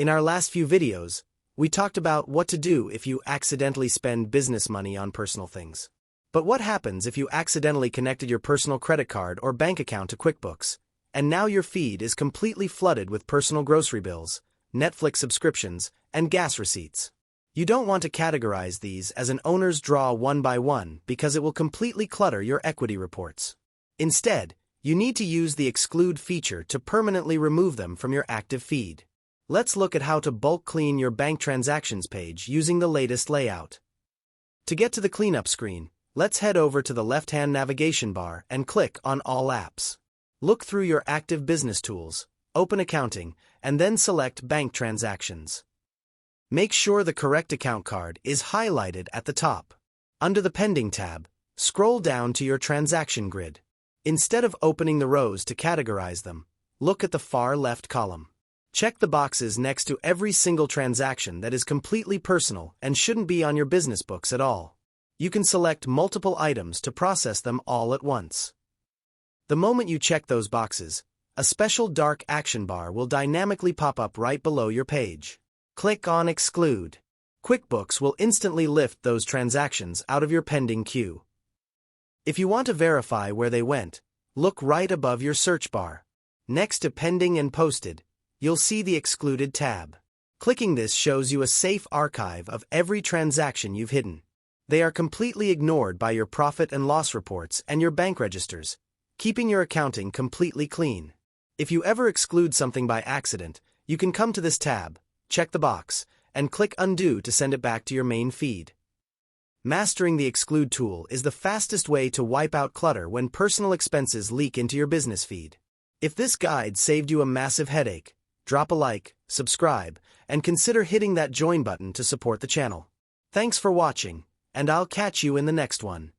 In our last few videos, we talked about what to do if you accidentally spend business money on personal things. But what happens if you accidentally connected your personal credit card or bank account to QuickBooks, and now your feed is completely flooded with personal grocery bills, Netflix subscriptions, and gas receipts? You don't want to categorize these as an owner's draw one by one because it will completely clutter your equity reports. Instead, you need to use the Exclude feature to permanently remove them from your active feed. Let's look at how to bulk clean your bank transactions page using the latest layout. To get to the cleanup screen, let's head over to the left-hand navigation bar and click on All Apps. Look through your active business tools, open Accounting, and then select Bank Transactions. Make sure the correct account card is highlighted at the top. Under the Pending tab, scroll down to your transaction grid. Instead of opening the rows to categorize them, look at the far left column. Check the boxes next to every single transaction that is completely personal and shouldn't be on your business books at all. You can select multiple items to process them all at once. The moment you check those boxes, a special dark action bar will dynamically pop up right below your page. Click on Exclude. QuickBooks will instantly lift those transactions out of your pending queue. If you want to verify where they went, look right above your search bar. Next to Pending and Posted, you'll see the Excluded tab. Clicking this shows you a safe archive of every transaction you've hidden. They are completely ignored by your profit and loss reports and your bank registers, keeping your accounting completely clean. If you ever exclude something by accident, you can come to this tab, check the box, and click Undo to send it back to your main feed. Mastering the Exclude tool is the fastest way to wipe out clutter when personal expenses leak into your business feed. If this guide saved you a massive headache, drop a like, subscribe, and consider hitting that join button to support the channel. Thanks for watching, and I'll catch you in the next one.